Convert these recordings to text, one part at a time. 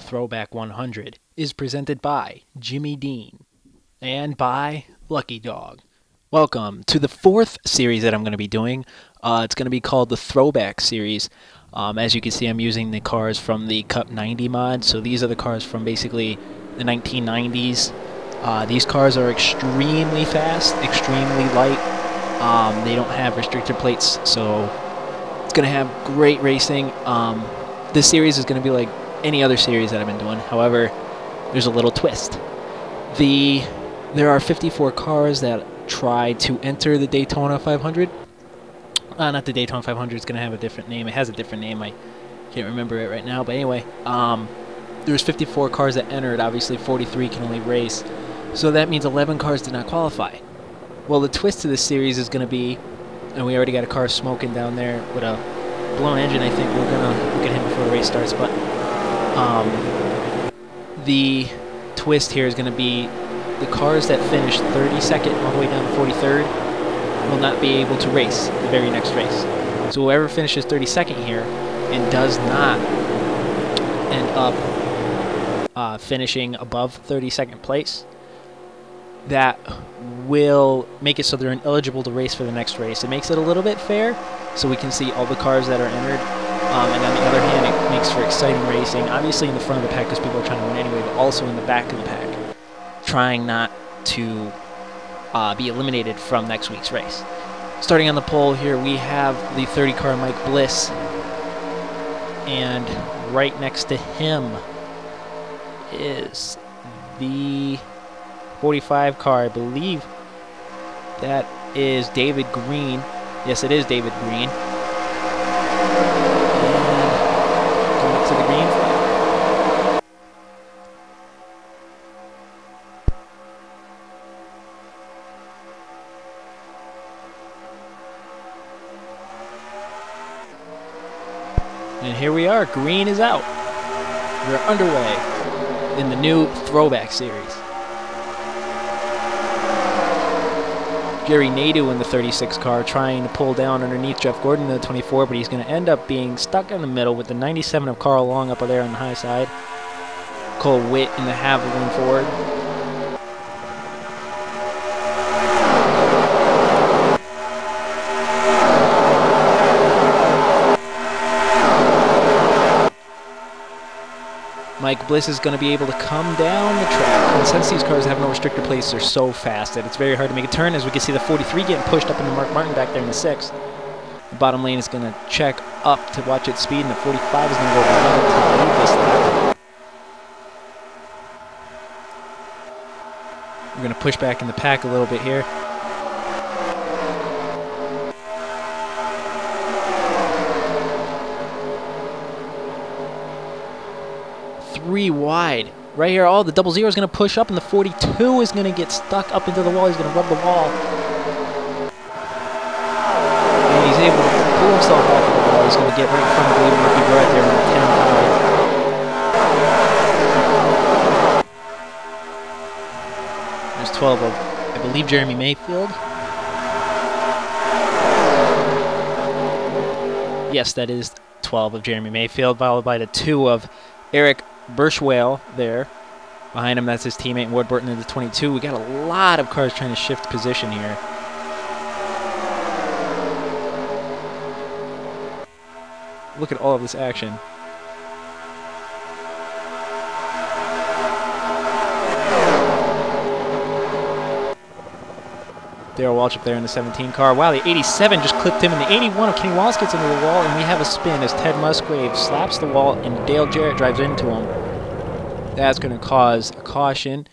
Throwback 100 is presented by Jimmy Dean and by Lucky Dog. Welcome to the fourth series that I'm going to be doing. It's going to be called the Throwback Series. As you can see, I'm using the cars from the Cup 90 mod. So these are the cars from basically the 1990s. These cars are extremely fast, extremely light. They don't have restrictor plates, so it's going to have great racing. This series is going to be like any other series that I've been doing. However, there's a little twist. There are 54 cars that try to enter the Daytona 500. Not the Daytona 500. It's going to have a different name. It has a different name. I can't remember it right now. But anyway, there's 54 cars that entered. Obviously, 43 can only race. So that means 11 cars did not qualify. Well, the twist to this series is going to be, and we already got a car smoking down there with a blown engine. I think we're going to look at him before the race starts. But the twist here is going to be the cars that finish 32nd all the way down to 43rd will not be able to race the very next race. So whoever finishes 32nd here and does not end up finishing above 32nd place, that will make it so they're ineligible to race for the next race. It makes it a little bit fair, so we can see all the cars that are entered. And on the other hand, it makes for exciting racing. Obviously in the front of the pack because people are trying to win anyway, but also in the back of the pack, trying not to be eliminated from next week's race. Starting on the pole here, we have the 30 car Mike Bliss, and right next to him is the 45 car. I believe that is David Green. Yes, it is David Green. And going up to the green flag. And here we are. Green is out. We're underway in the new Throwback Series. Jerry Nadeau in the 36 car trying to pull down underneath Jeff Gordon in the 24, but he's going to end up being stuck in the middle with the 97 of Carl Long up there on the high side. Cole Witt in the Haviland Ford. Mike Bliss is going to be able to come down the track. And since these cars have no restrictor plates, they're so fast that it's very hard to make a turn. As we can see the 43 getting pushed up into Mark Martin back there in the 6th. The bottom lane is going to check up to watch its speed, and the 45 is going to go down to lead this lap. We're going to push back in the pack a little bit here. Three wide. Right here, all the 00 is going to push up, and the 42 is going to get stuck up into the wall. He's going to rub the wall. And he's able to pull himself off of the wall. He's going to get right in front of Dave Murphy right there on the 10 wide. There's 12 of, I believe, Jeremy Mayfield. Yes, that is 12 of Jeremy Mayfield, followed by the 2 of Eric Burschwell there. Behind him, that's his teammate Ward Burton in the 22. We got a lot of cars trying to shift position here. Look at all of this action. Darrell Walsh up there in the 17 car. Wow, the 87 just clipped him, and the 81 of Kenny Wallace gets into the wall, and we have a spin as Ted Musgrave slaps the wall, and Dale Jarrett drives into him. That's going to cause a caution.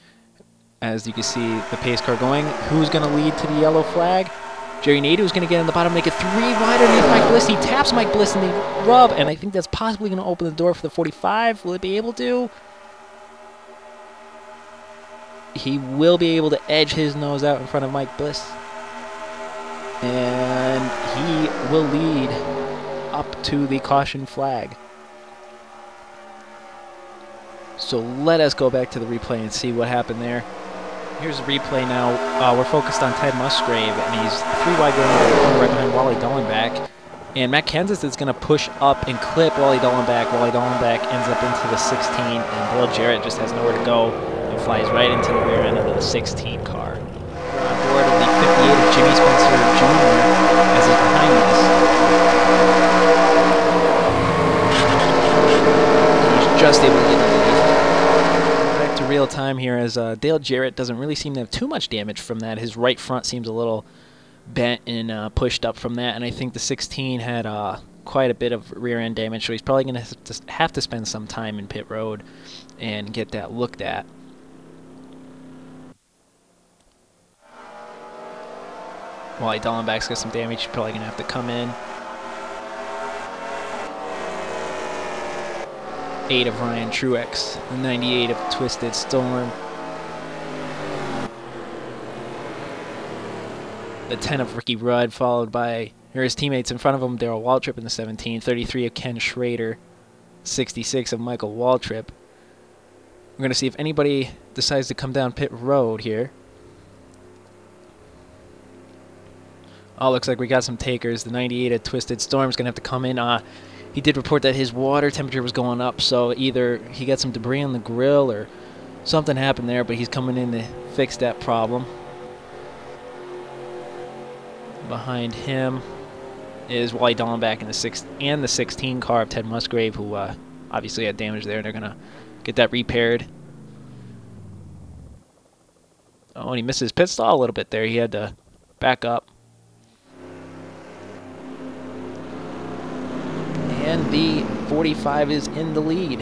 As you can see the pace car going. Who's going to lead to the yellow flag? Jerry Nadeau is going to get in the bottom, make it 3 wide underneath Mike Bliss. He taps Mike Bliss in the rub, and I think that's possibly going to open the door for the 45. Will it be able to? He will be able to edge his nose out in front of Mike Bliss. And he will lead up to the caution flag. So let us go back to the replay and see what happened there. Here's the replay now. We're focused on Ted Musgrave, and he's 3 wide going into the corner right behind Wally Dullenbach. And Matt Kansas is going to push up and clip Wally Dallenbach. Wally Dallenbach ends up into the 16, and Dale Jarrett just has nowhere to go and flies right into the rear end of the 16 car. We're on board of the 58 of Jimmy Spencer Jr. as he's behind us. He's just able to get underneath. Back to real time here as Dale Jarrett doesn't really seem to have too much damage from that. His right front seems a little bent and pushed up from that, and I think the 16 had quite a bit of rear end damage, so he's probably going to have to spend some time in pit road and get that looked at. Wally Dallenbach's got some damage, he's probably going to have to come in. 8 of Ryan Truex, the 98 of Twisted Storm. The 10 of Ricky Rudd, followed by his teammates in front of him, Darrell Waltrip in the 17, 33 of Ken Schrader, 66 of Michael Waltrip. We're going to see if anybody decides to come down pit road here. Oh, looks like we got some takers. The 98 of Twisted Storm is going to have to come in. He did report that his water temperature was going up, so either he got some debris on the grill or something happened there, but he's coming in to fix that problem. Behind him is Wally Dallenbach in the 16 car of Ted Musgrave, who obviously had damage there, and they're going to get that repaired. Oh, and he missed his pit stall a little bit there. He had to back up. And the 45 is in the lead.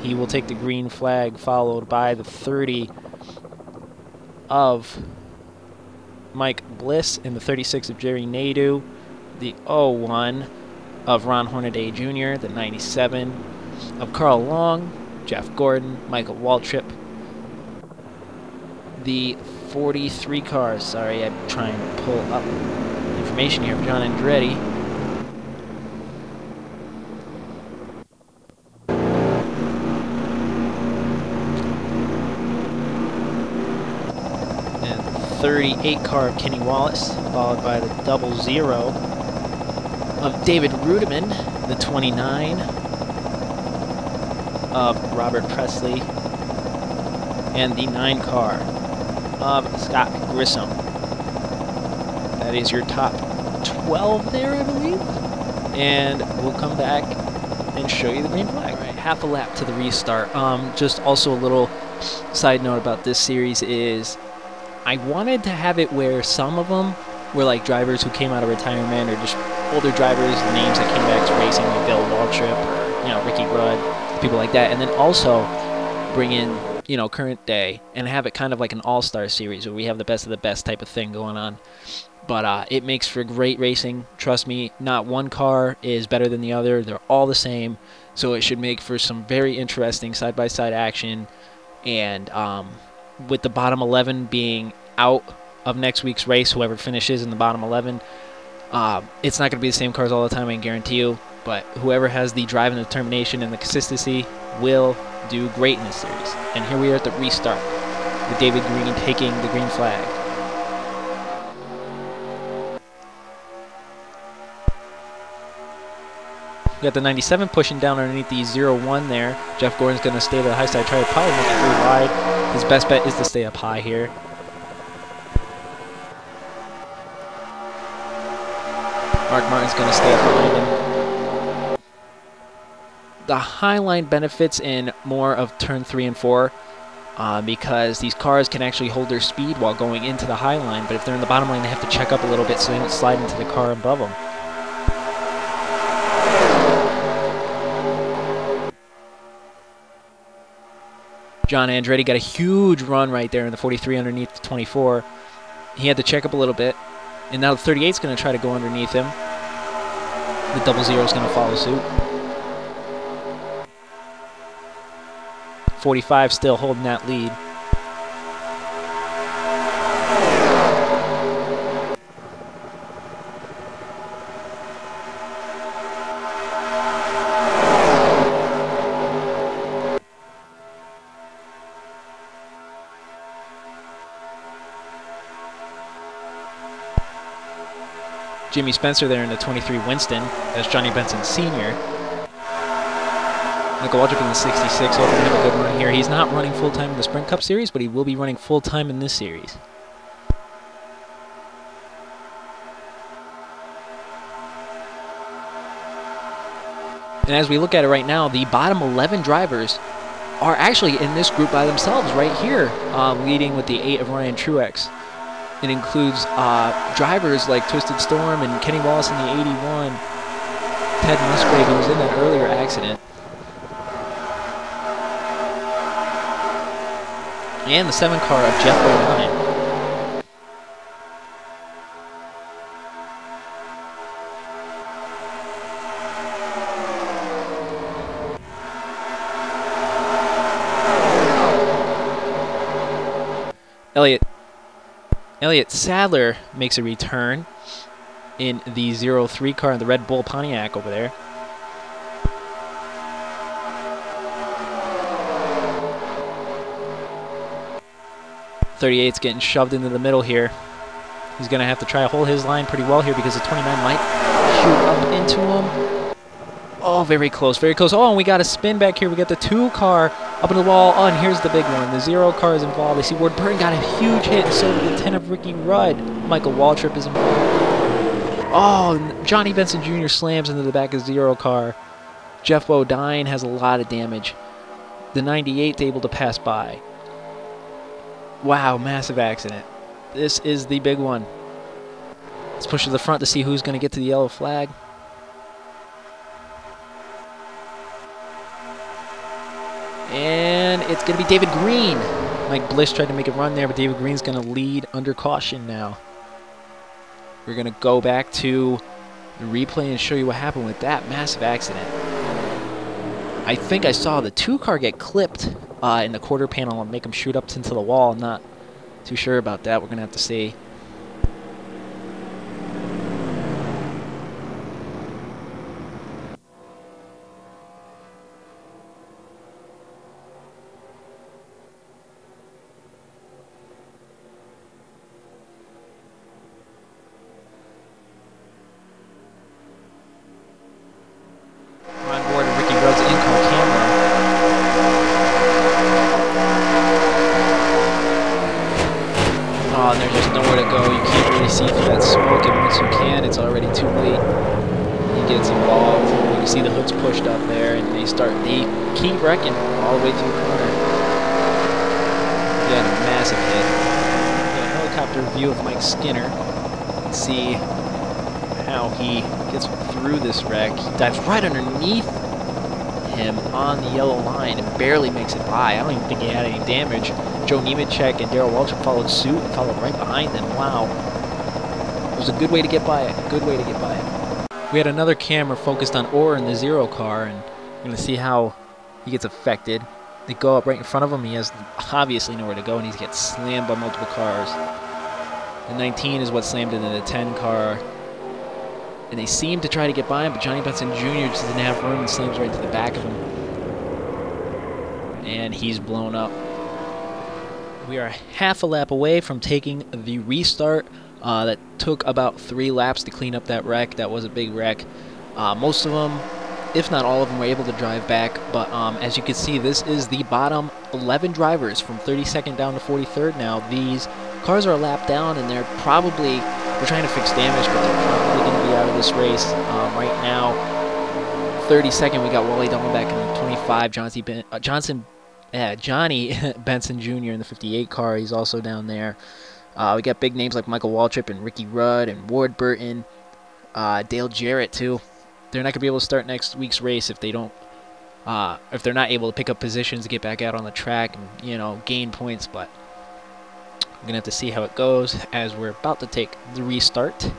He will take the green flag, followed by the 30 of Mike Bliss and the 36 of Jerry Nadeau, the 01 of Ron Hornaday Jr., the 97 of Carl Long, Jeff Gordon, Michael Waltrip, the 43 cars. Sorry, I'm trying to pull up information here of John Andretti. And 38 car of Kenny Wallace, followed by the 00 of David Rudiman, the 29 of Robert Presley, and the 9 car of Scott Grissom. That is your top 12 there, I believe. And we'll come back and show you the green flag. All right, half a lap to the restart. Just also a little side note about this series is I wanted to have it where some of them were like drivers who came out of retirement or just older drivers, the names that came back to racing, like Bill Waltrip or Ricky Rudd, people like that, and then also bring in current day and have it kind of like an all-star series where we have the best of the best type of thing going on. But it makes for great racing. Trust me, not one car is better than the other. They're all the same, so it should make for some very interesting side-by-side action. And with the bottom 11 being out of next week's race, whoever finishes in the bottom 11, it's not going to be the same cars all the time, I can guarantee you. But whoever has the drive and determination and the consistency will do great in this series. And here we are at the restart with David Green taking the green flag. We got the 97 pushing down underneath the 01 there. Jeff Gordon's going to stay to the high side, try to probably make it pretty wide. His best bet is to stay up high here. Mark Martin's going to stay up behind him. The high line benefits in more of turn 3 and 4 because these cars can actually hold their speed while going into the high line, but if they're in the bottom line, they have to check up a little bit so they don't slide into the car above them. John Andretti got a huge run right there in the 43 underneath the 24. He had to check up a little bit, and now the 38 is going to try to go underneath him. The 00 is going to follow suit. 45 still holding that lead. Jimmy Spencer there in the 23 Winston. That's Johnny Benson Sr. Michael Wallace in the 66, hoping to have a good run here. He's not running full-time in the Sprint Cup Series, but he will be running full-time in this series. And as we look at it right now, the bottom 11 drivers are actually in this group by themselves right here, leading with the 8 of Ryan Truex. It includes drivers like Twisted Storm and Kenny Wallace in the 81, Ted Musgrave, who was in that earlier accident, and the 7 car of Jeff O'Neill. Elliott Sadler makes a return in the 03 car in the Red Bull Pontiac over there. .38's getting shoved into the middle here. He's going to have to try to hold his line pretty well here because the 29 might shoot up into him. Oh, very close, very close. Oh, and we got a spin back here. We got the 2 car up in the wall. Oh, and here's the big one. The 0 car is involved. I see Ward Burton got a huge hit, and so did the 10 of Ricky Rudd. Michael Waltrip is involved. Oh, Johnny Benson Jr. slams into the back of 0 car. Jeff Bodine has a lot of damage. The 98's able to pass by. Wow, massive accident. This is the big one. Let's push to the front to see who's going to get to the yellow flag. And it's going to be David Green. Mike Bliss tried to make a run there, but David Green's going to lead under caution now. We're going to go back to the replay and show you what happened with that massive accident. I think I saw the 2 car get clipped in the quarter panel and make him shoot up into the wall. I'm not too sure about that. We're going to have to see. See the hood's pushed up there, and they keep wrecking all the way to the corner. Yeah, a massive hit. Got a helicopter view of Mike Skinner. Let's see how he gets through this wreck. He dives right underneath him on the yellow line and barely makes it by. I don't even think he had any damage. Joe Nemechek and Darrell Waltrip followed suit and followed right behind them. Wow. It was a good way to get by it. Good way to get by it. We had another camera focused on Orr in the 0 car, and we're going to see how he gets affected. They go up right in front of him. He has obviously nowhere to go, and he gets slammed by multiple cars. The 19 is what slammed into the 10 car. And they seem to try to get by him, but Johnny Benson Jr. just didn't have room and slams right to the back of him. And he's blown up. We are half a lap away from taking the restart. That took about 3 laps to clean up that wreck. That was a big wreck. Most of them, if not all of them, were able to drive back. But as you can see, this is the bottom 11 drivers from 32nd down to 43rd now. These cars are a lap down, and they're trying to fix damage, but they're probably going to be out of this race. Right now, 32nd, we got Wally Dallenbach in the 25, Johnny Benson Jr. in the 58 car. He's also down there. We got big names like Michael Waltrip and Ricky Rudd and Ward Burton, Dale Jarrett too. They're not going to be able to start next week's race if they don't, if they're not able to pick up positions to get back out on the track and gain points. But we're gonna have to see how it goes as we're about to take the restart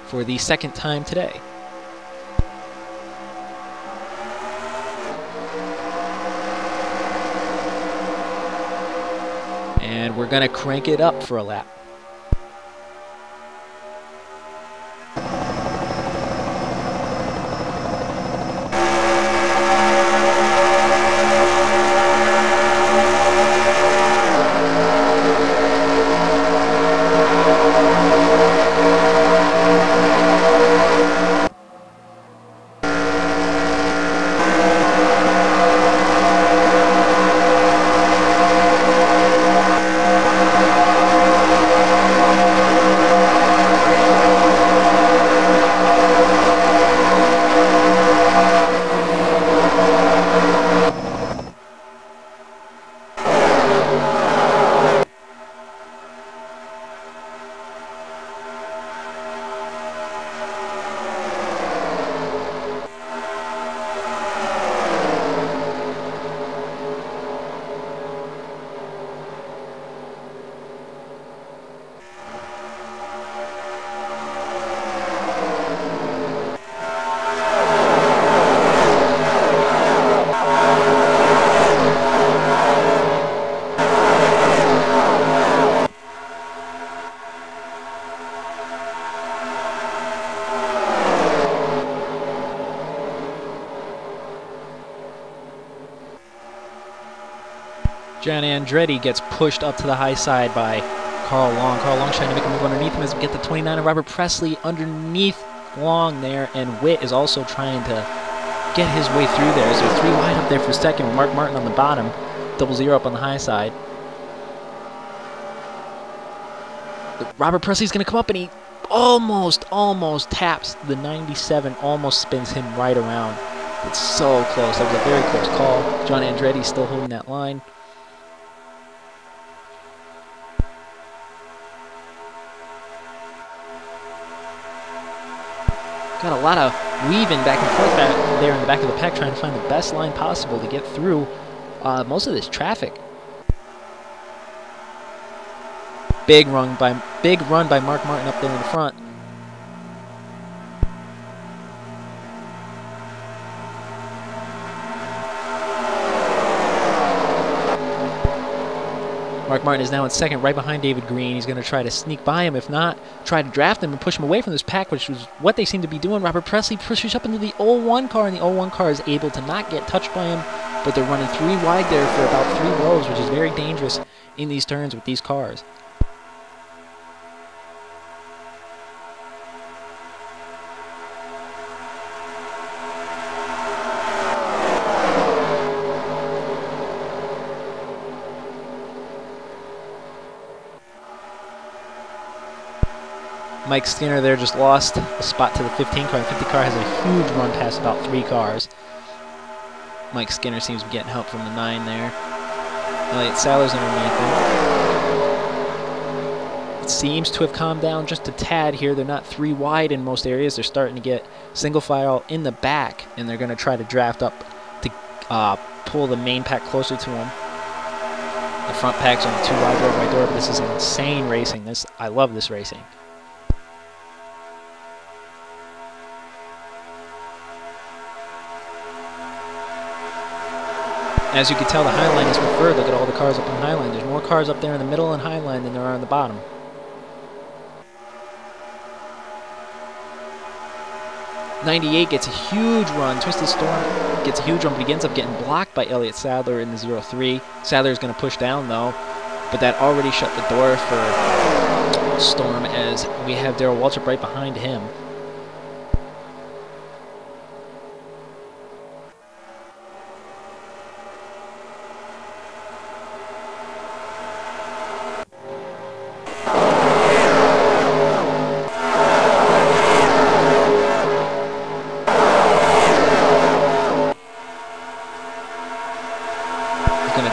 for the 2nd time today. And we're going to crank it up for a lap. John Andretti gets pushed up to the high side by Carl Long. Carl Long's trying to make a move underneath him as we get the 29 of Robert Presley underneath Long there, and Witt is also trying to get his way through there. So 3 wide up there for second with Mark Martin on the bottom, 00 up on the high side. But Robert Presley's going to come up, and he almost taps the 97, almost spins him right around. It's so close. That was a very close call. John Andretti still holding that line. Got a lot of weaving back and forth back there in the back of the pack, trying to find the best line possible to get through most of this traffic. Big run by Mark Martin up there in the front. Mark Martin is now in second, right behind David Green. He's going to try to sneak by him. If not, try to draft him and push him away from this pack, which was what they seem to be doing. Robert Presley pushes up into the 01 car, and the 01 car is able to not get touched by him, but they're running 3 wide there for about 3 rows, which is very dangerous in these turns with these cars. Mike Skinner there just lost a spot to the 15 car. The 50 car has a huge run past about 3 cars. Mike Skinner seems to be getting help from the 9 there. Elliott Sadler's underneath him. It seems to have calmed down just a tad here. They're not 3 wide in most areas. They're starting to get single file in the back, and they're going to try to draft up to pull the main pack closer to them. The front pack's only 2 wide door by door, but this is insane racing. I love this racing. As you can tell, the Highline is preferred. Look at all the cars up on the Highline. There's more cars up there in the middle and Highline than there are on the bottom. '98 gets a huge run. Twisted Storm gets a huge run, but he ends up getting blocked by Elliott Sadler in the 03. Sadler is going to push down, though, but that already shut the door for Storm as we have Darrell Waltrip right behind him.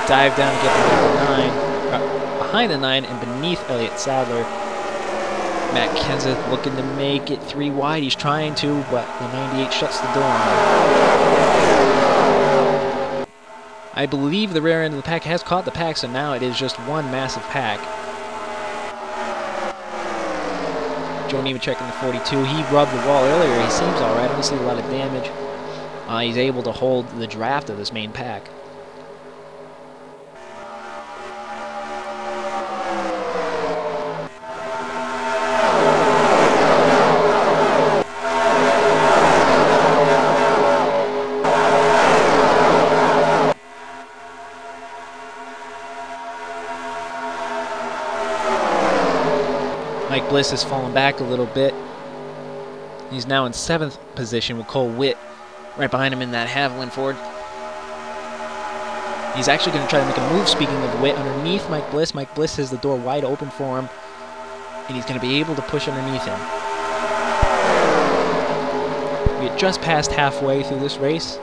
Dive down to get the 9, behind the 9 and beneath Elliott Sadler. Matt Kenseth looking to make it 3 wide. He's trying to, but the 98 shuts the door on him. I believe the rear end of the pack has caught the pack, so now it is just one massive pack. Joe Nemechek in the 42. He rubbed the wall earlier. He seems all right. I don't see a lot of damage. He's able to hold the draft of this main pack. Mike Bliss has fallen back a little bit. He's now in 7th position with Cole Witt right behind him in that Haviland Ford. He's actually going to try to make a move, speaking of Witt, underneath Mike Bliss. Mike Bliss has the door wide open for him, and he's going to be able to push underneath him. We had just passed halfway through this race.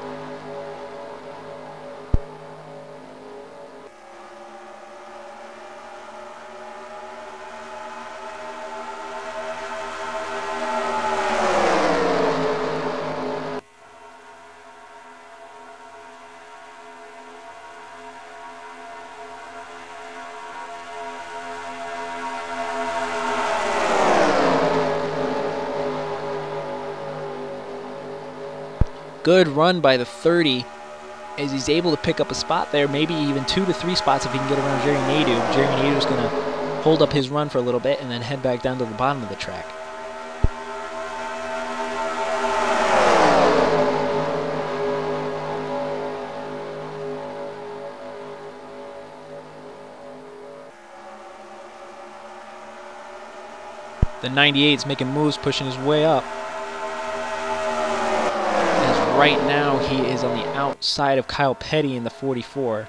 Good run by the 30 as he's able to pick up a spot there, maybe even 2 to 3 spots if he can get around Jerry Nadeau. Jerry Nadeau's going to hold up his run for a little bit and then head back down to the bottom of the track. The 98's making moves, pushing his way up. As right now, he is on the outside of Kyle Petty in the 44.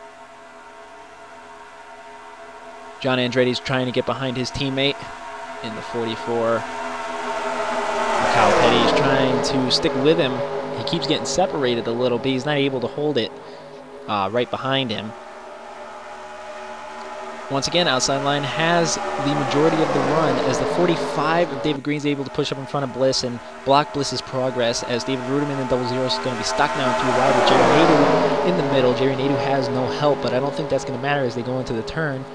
John Andretti's trying to get behind his teammate in the 44. Kyle Petty is trying to stick with him. He keeps getting separated a little bit. He's not able to hold it right behind him. Once again, outside line has the majority of the run as the 45 of David Green's able to push up in front of Bliss and block Bliss's progress as David Ruderman in 00 is going to be stuck now through wide with Jerry Nadeau in the middle. Jerry Nadeau has no help, but I don't think that's going to matter as they go into the turn.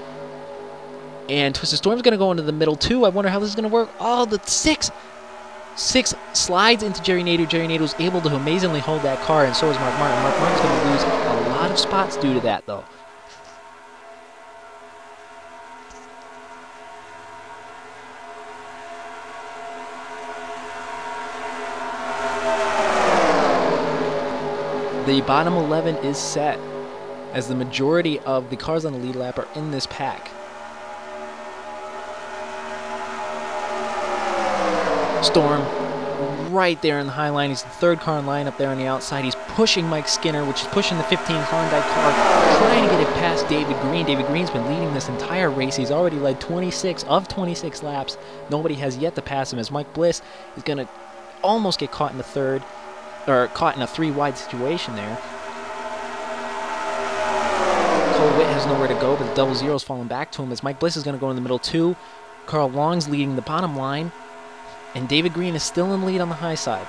And Twisted Storm's going to go into the middle too. I wonder how this is going to work. Oh, the 6 slides into Jerry Nadeau. Jerry Nadeau's able to amazingly hold that car, and so is Mark Martin. Mark Martin's going to lose a lot of spots due to that, though. The bottom 11 is set, as the majority of the cars on the lead lap are in this pack. Storm right there in the high line. He's the third car in line up there on the outside. He's pushing Mike Skinner, which is pushing the 15 Klondike car, trying to get it past David Green. David Green's been leading this entire race. He's already led 26 of 26 laps. Nobody has yet to pass him, as Mike Bliss is going to almost get caught in the third, or caught in a 3-wide situation there. Cole Witt has nowhere to go, but the 00's falling back to him as Mike Bliss is going to go in the middle too. Carl Long's leading the bottom line. And David Green is still in the lead on the high side.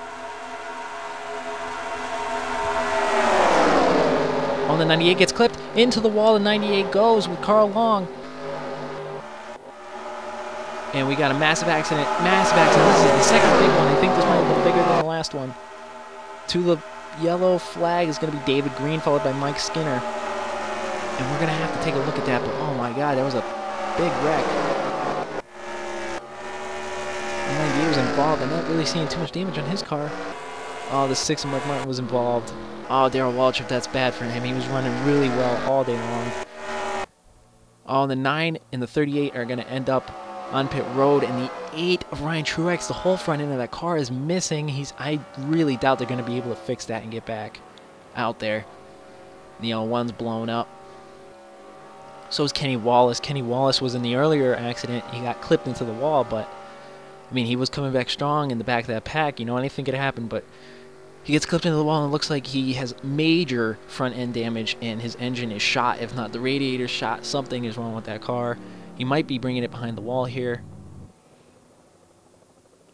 Oh, the 98 gets clipped into the wall. The 98 goes with Carl Long. And we got a massive accident. Massive accident. This is the second big one. I think this might have been bigger than the last one. To the yellow flag is going to be David Green, followed by Mike Skinner. And we're going to have to take a look at that. But oh my God, that was a big wreck. He was involved. I'm not really seeing too much damage on his car. Oh, the 6 of Mark Martin was involved. Oh, Darrell Waltrip, that's bad for him. He was running really well all day long. Oh, the 9 and the 38 are going to end up on pit road, and the 8 of Ryan Truex, the whole front end of that car is missing. I really doubt they're going to be able to fix that and get back out there. The 1's blown up. So is Kenny Wallace. Kenny Wallace was in the earlier accident. He got clipped into the wall, but I mean, he was coming back strong in the back of that pack. You know, anything could happen, but he gets clipped into the wall and it looks like he has major front end damage and his engine is shot. If not the radiator shot, something is wrong with that car. He might be bringing it behind the wall here.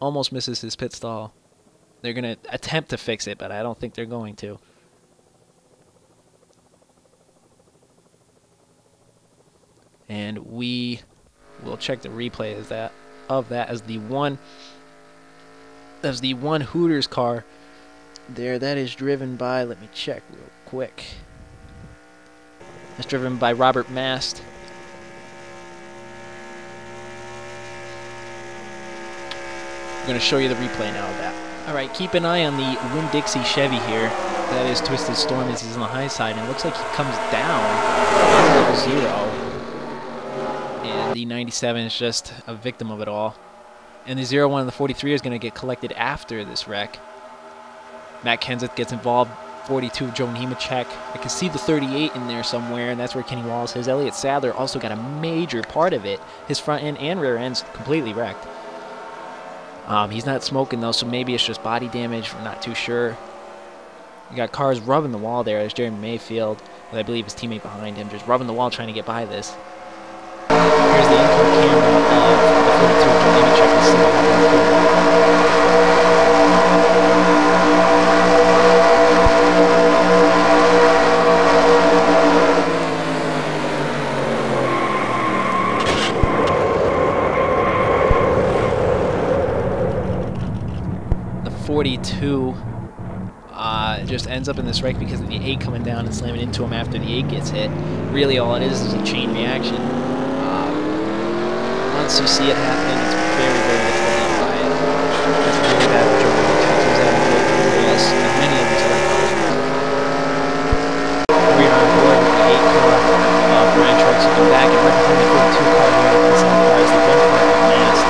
Almost misses his pit stall. They're going to attempt to fix it, but I don't think they're going to. And we will check the replay of that as the one Hooters car there. That is driven by, let me check real quick. It's driven by Robert Mast. I'm going to show you the replay now of that. Alright, keep an eye on the Winn-Dixie Chevy here. That is Twisted Storm as he's on the high side, and it looks like he comes down on 0. And the 97 is just a victim of it all. And the 01 and the 43 is going to get collected after this wreck. Matt Kenseth gets involved. 42 of Joe Nemechek. I can see the 38 in there somewhere, and that's where Kenny Wallace is. Elliott Sadler also got a major part of it. His front end and rear end's completely wrecked. He's not smoking, though, so maybe it's just body damage. We're not too sure. You got cars rubbing the wall there. There's Jeremy Mayfield, with I believe his teammate behind him, just rubbing the wall trying to get by this. Here's the in-car camera of the 42 of Joe Nemechek. The 42 just ends up in this wreck because of the 8 coming down and slamming into him after the 8 gets hit. Really all it is a chain reaction. Once you see it happen, it's very, very difficult to get by it. It's really bad for Joe Nemechek. He was having to go through this and many of these other cars. We are on board with the 8 car of Ryan Truex looking back, and right behind the 42 car here, the inside car is the gun car of Mast.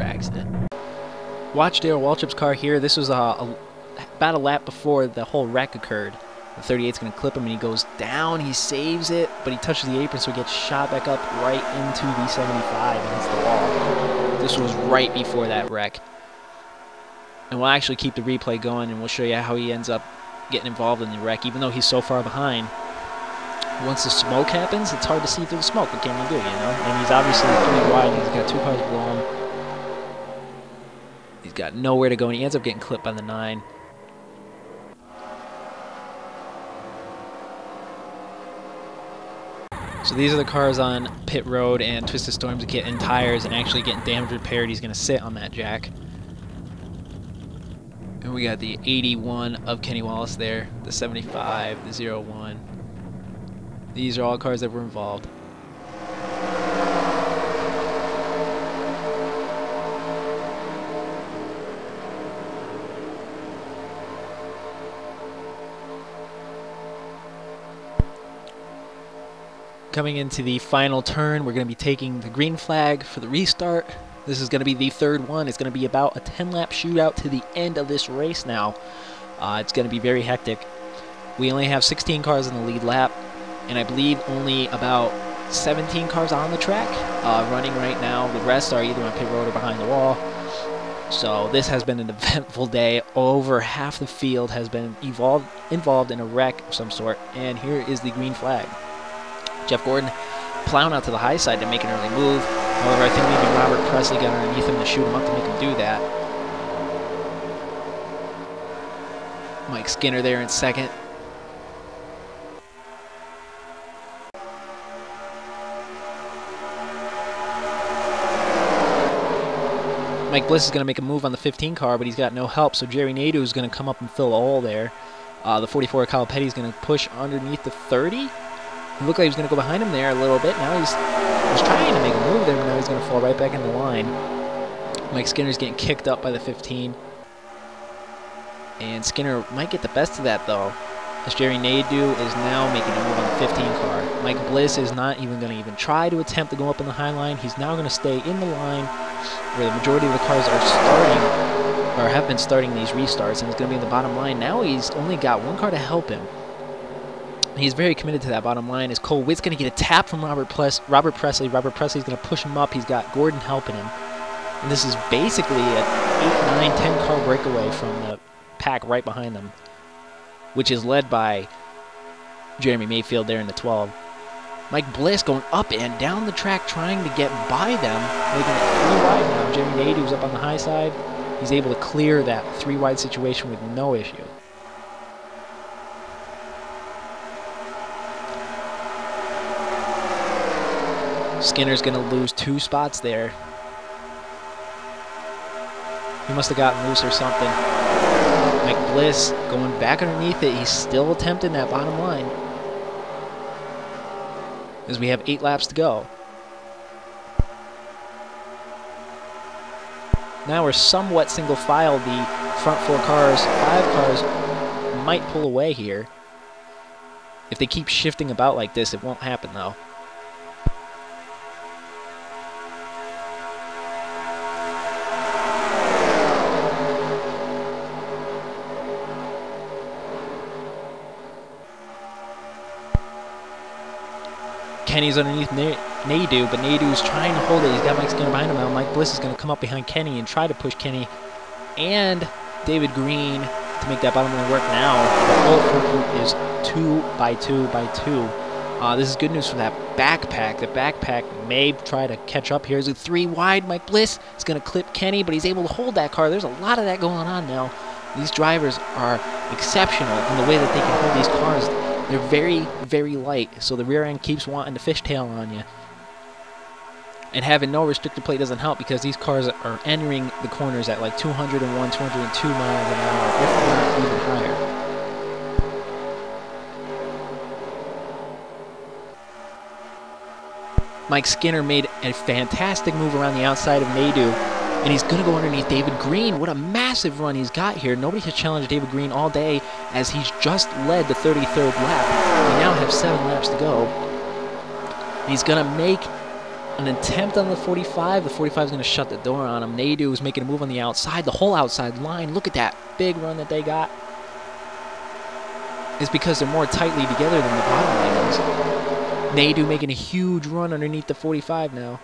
accident. Watch Darrell Waltrip's car here. This was about a lap before the whole wreck occurred. The 38's going to clip him, and he goes down. He saves it, but he touches the apron, so he gets shot back up right into the 75 and hits the wall. This was right before that wreck. And we'll actually keep the replay going, and we'll show you how he ends up getting involved in the wreck, even though he's so far behind. Once the smoke happens, it's hard to see through the smoke. What can you do, you know? And he's obviously 3 wide, and he's got 2 cars below him. He's got nowhere to go, and he ends up getting clipped by the 9. So these are the cars on pit road, and Twisted Storm's getting tires and actually getting damage repaired. He's going to sit on that jack. And we got the 81 of Kenny Wallace there, the 75, the 01. These are all cars that were involved. Coming into the final turn, we're going to be taking the green flag for the restart. This is going to be the 3rd one. It's going to be about a 10-lap shootout to the end of this race now. It's going to be very hectic. We only have 16 cars in the lead lap, and I believe only about 17 cars on the track running right now. The rest are either on pit road or behind the wall. So this has been an eventful day. Over half the field has been involved in a wreck of some sort, and here is the green flag. Jeff Gordon plowing out to the high side to make an early move. However, I think maybe Robert Presley got underneath him to shoot him up to make him do that. Mike Skinner there in 2nd. Mike Bliss is going to make a move on the 15 car, but he's got no help, so Jerry Nadeau is going to come up and fill a hole there. The 44 Kyle Petty is going to push underneath the 30. It looked like he was going to go behind him there a little bit. Now he's trying to make a move there, but now he's going to fall right back in the line. Mike Skinner's getting kicked up by the 15. And Skinner might get the best of that, though, as Jerry Nadeau is now making a move on the 15 car. Mike Bliss is not even going to try to attempt to go up in the high line. He's now going to stay in the line where the majority of the cars are starting, or have been starting these restarts, and he's going to be in the bottom line. Now he's only got 1 car to help him. He's very committed to that bottom line. Is Cole Witt's going to get a tap from Robert Presley. Robert Presley's going to push him up. He's got Gordon helping him. And this is basically an 8, 9, 10 car breakaway from the pack right behind them, which is led by Jeremy Mayfield there in the 12. Mike Bliss going up and down the track trying to get by them, making it 3 wide now. Jeremy Nadeau's up on the high side. He's able to clear that 3 wide situation with no issue. Skinner's going to lose 2 spots there. He must have gotten loose or something. Mike Bliss going back underneath it. He's still attempting that bottom line, as we have 8 laps to go. Now we're somewhat single file. The front 4 cars, 5 cars might pull away here. If they keep shifting about like this, it won't happen though. Kenny's underneath Nadeau, but Nadeau's trying to hold it. He's got Mike Skinner behind him now. Mike Bliss is going to come up behind Kenny and try to push Kenny and David Green to make that bottom line work now. The whole group is 2 by 2 by 2. This is good news for that backpack. The backpack may try to catch up here. Here's a 3 wide. Mike Bliss is going to clip Kenny, but he's able to hold that car. There's a lot of that going on now. These drivers are exceptional in the way that they can hold these cars. They're very, very light, so the rear end keeps wanting to fishtail on you. And having no restrictor plate doesn't help, because these cars are entering the corners at like 201, 202 miles an hour, if not even higher. Mike Skinner made a fantastic move around the outside of Nadeau, and he's going to go underneath David Green. What a massive run he's got here. Nobody has challenged David Green all day, as he's just led the 33rd lap. We now have 7 laps to go. He's going to make An attempt on the 45. The 45 is going to shut the door on him. Nadu is making a move on the outside, the whole outside line. Look at that big run that they got. It's because they're more tightly together than the bottom line is. Nadu making a huge run underneath the 45 now.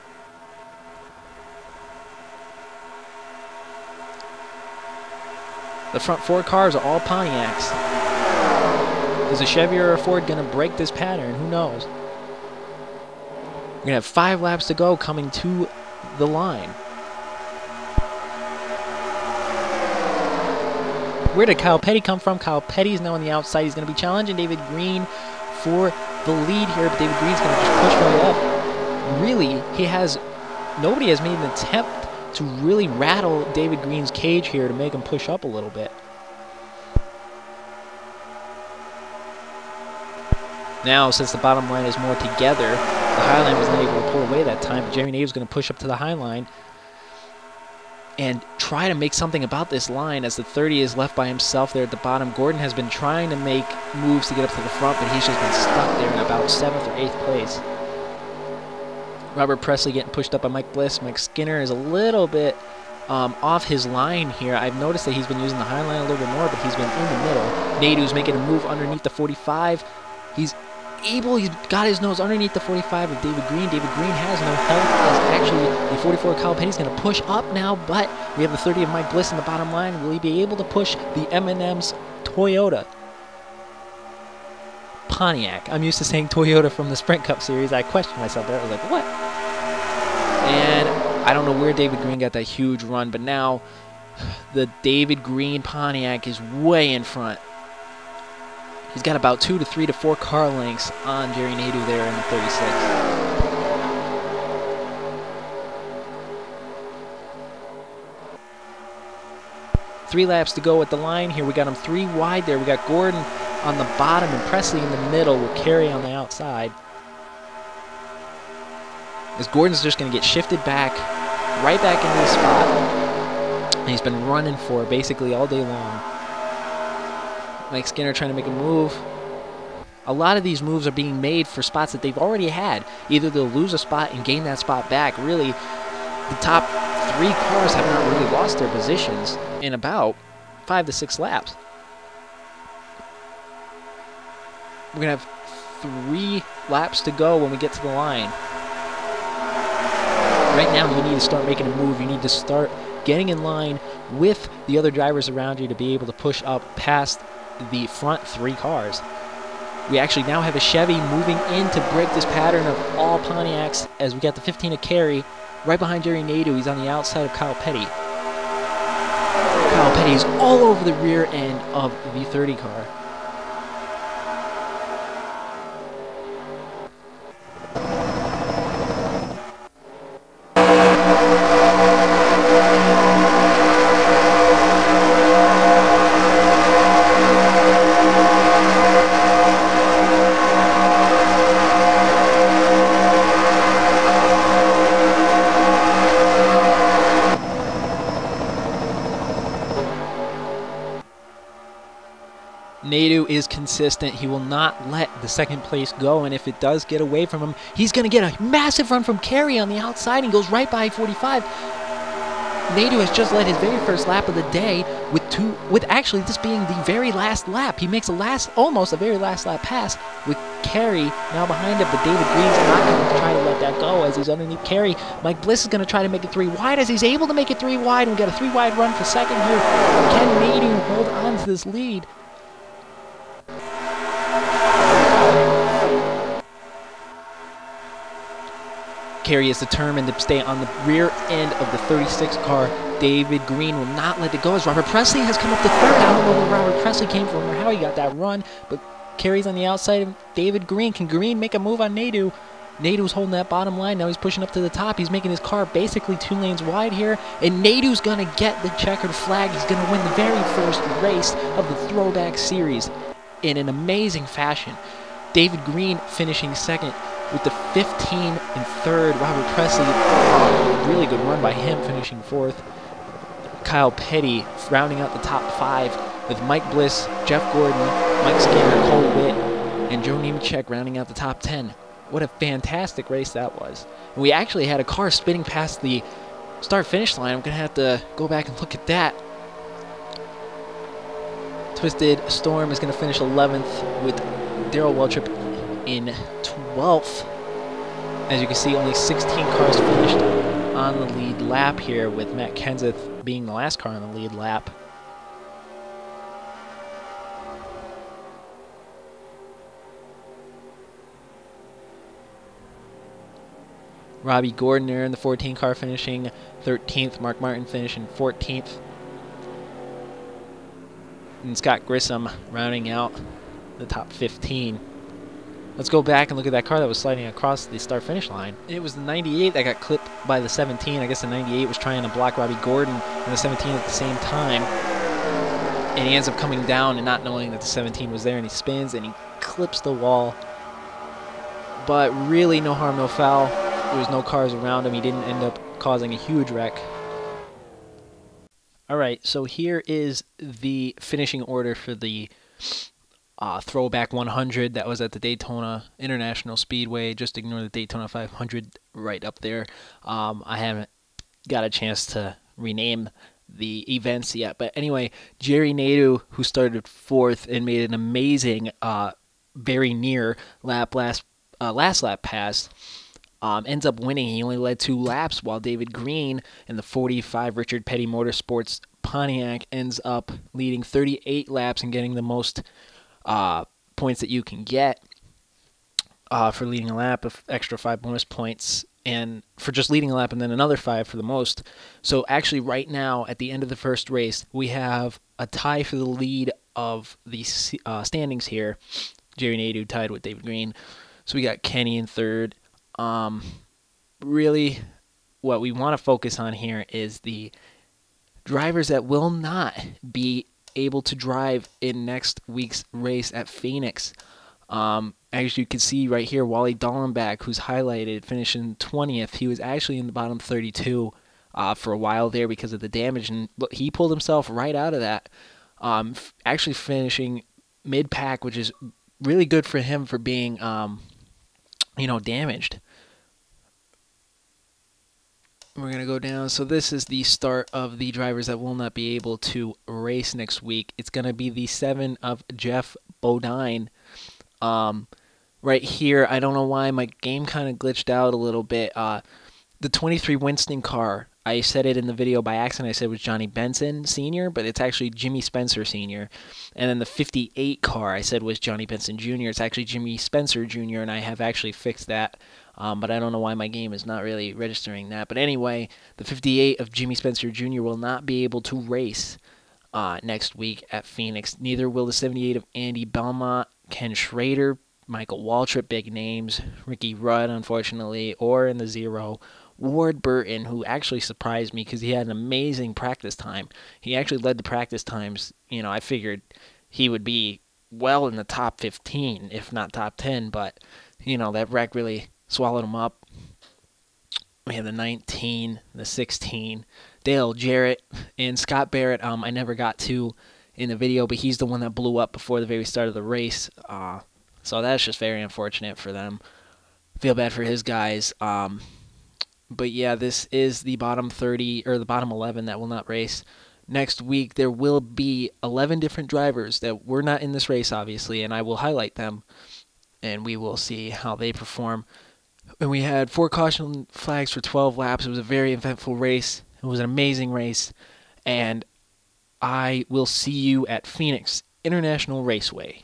The front 4 cars are all Pontiacs. Is a Chevy or a Ford going to break this pattern? Who knows? We're going to have 5 laps to go coming to the line. Where did Kyle Petty come from? Kyle Petty's now on the outside. He's going to be challenging David Green for the lead here, but David Green's going to just push right up. Really, nobody has made an attempt to really rattle David Green's cage here to make him push up a little bit. Now, since the bottom line is more together, the high line was not able to pull away that time, but Jerry Nadeau's going to push up to the high line and try to make something about this line as the 30 is left by himself there at the bottom. Gordon has been trying to make moves to get up to the front, but he's just been stuck there in about 7th or 8th place. Robert Presley getting pushed up by Mike Bliss. Mike Skinner is a little bit off his line here. I've noticed that he's been using the high line a little bit more, but he's been in the middle. Nadeau's making a move underneath the 45. He's got his nose underneath the 45 of David Green. David Green has no help, as actually the 44 Kyle Petty's going to push up now, but we have the 30 of Mike Bliss in the bottom line. Will he be able to push the M&M's Toyota? Pontiac. I'm used to saying Toyota from the Sprint Cup Series. I questioned myself there. I was like, what? And I don't know where David Green got that huge run, but now the David Green Pontiac is way in front. He's got about 2 to 3 to 4 car lengths on Jerry Nadeau there in the 36. Three laps to go at the line here. We got him 3 wide there. We got Gordon on the bottom and Presley in the middle with Carey on the outside. As Gordon's just going to get shifted back, right back into the spot. And he's been running for it basically all day long. Mike Skinner trying to make a move. A lot of these moves are being made for spots that they've already had. Either they'll lose a spot and gain that spot back. Really, the top 3 cars have not really lost their positions in about 5 to 6 laps. We're going to have 3 laps to go when we get to the line. Right now, you need to start making a move. You need to start getting in line with the other drivers around you to be able to push up past the front 3 cars. We actually now have a Chevy moving in to break this pattern of all Pontiacs as we got the 15 of Carey right behind Jerry Nadeau. He's on the outside of Kyle Petty. Kyle Petty is all over the rear end of the 30 car. Nadeau is consistent. He will not let the second place go, and if it does get away from him, he's going to get a massive run from Carey on the outside and goes right by 45. Nadeau has just led his very first lap of the day with actually this being the very last lap. He makes almost a very last lap pass with Carey now behind him, but David Green's not going to try to let that go as he's underneath Carey. Mike Bliss is going to try to make it 3 wide as he's able to make it 3 wide, and we got a 3 wide run for second here. Can Nadeau hold on to this lead? Carey is determined to stay on the rear end of the 36 car. David Green will not let it go as Robert Presley has come up to 3rd. I don't know where Robert Presley came from or how he got that run, but Carey's on the outside of David Green. Can Green make a move on Nadeau? Nadeau's holding that bottom line. Now he's pushing up to the top. He's making his car basically 2 lanes wide here, and Nadeau's going to get the checkered flag. He's going to win the very first race of the Throwback Series in an amazing fashion. David Green finishing second with the 15 and 3rd. Robert Presley, really good run by him, finishing 4th. Kyle Petty rounding out the top 5 with Mike Bliss, Jeff Gordon, Mike Skinner, Cole Witt, and Joe Nemechek rounding out the top 10. What a fantastic race that was. And we actually had a car spinning past the start-finish line. I'm going to have to go back and look at that. Twisted Storm is going to finish 11th with Daryl Waltrip in 12th. As you can see, only 16 cars finished on the lead lap here, with Matt Kenseth being the last car on the lead lap. Robbie Gordon there in the 14 car finishing 13th. Mark Martin finishing 14th. And Scott Grissom rounding out the top 15. Let's go back and look at that car that was sliding across the start-finish line. It was the 98 that got clipped by the 17. I guess the 98 was trying to block Robbie Gordon and the 17 at the same time. And he ends up coming down and not knowing that the 17 was there, and he spins and he clips the wall. But really no harm, no foul. There was no cars around him. He didn't end up causing a huge wreck. Alright, so here is the finishing order for the Throwback 100 that was at the Daytona International Speedway. Just ignore the Daytona 500 right up there. I haven't got a chance to rename the events yet. But anyway, Jerry Nadeau, who started 4th and made an amazing, very near last lap pass, ends up winning. He only led 2 laps, while David Green in the 45 Richard Petty Motorsports Pontiac ends up leading 38 laps and getting the most points that you can get for leading a lap, of extra 5 bonus points, and for just leading a lap, and then another 5 for the most. So actually right now, at the end of the first race, we have a tie for the lead of the standings here. Jerry Nadeau tied with David Green. So we got Kenny in 3rd. Really, what we want to focus on here is the drivers that will not be able to drive in next week's race at Phoenix. As you can see right here, Wally Dallenbach, who's highlighted, finishing 20th. He was actually in the bottom 32 for a while there because of the damage, and look, he pulled himself right out of that, actually finishing mid-pack, which is really good for him for being damaged. We're going to go down. So this is the start of the drivers that will not be able to race next week. It's going to be the 7 of Jeff Bodine. Right here, I don't know why my game kind of glitched out a little bit. The 23 Winston car, I said it in the video by accident. I said it was Johnny Benson Sr., but it's actually Jimmy Spencer Sr. And then the 58 car I said was Johnny Benson Jr. It's actually Jimmy Spencer Jr., and I have actually fixed that. But I don't know why my game is not really registering that. But anyway, the 58 of Jimmy Spencer Jr. will not be able to race next week at Phoenix. Neither will the 78 of Andy Belmont, Ken Schrader, Michael Waltrip, big names, Ricky Rudd, unfortunately, or in the 0, Ward Burton, who actually surprised me because he had an amazing practice time. He actually led the practice times. I figured he would be well in the top 15, if not top 10, but, that wreck really swallowed him up. We have the 19, the 16, Dale Jarrett, and Scott Barrett. I never got to in the video, but he's the one that blew up before the very start of the race. So that's just very unfortunate for them. Feel bad for his guys. But yeah, this is the bottom 30 or the bottom 11 that will not race next week. There will be 11 different drivers that were not in this race, obviously, and I will highlight them, and we will see how they perform. And we had 4 caution flags for 12 laps. It was a very eventful race. It was an amazing race, and I will see you at Phoenix International Raceway.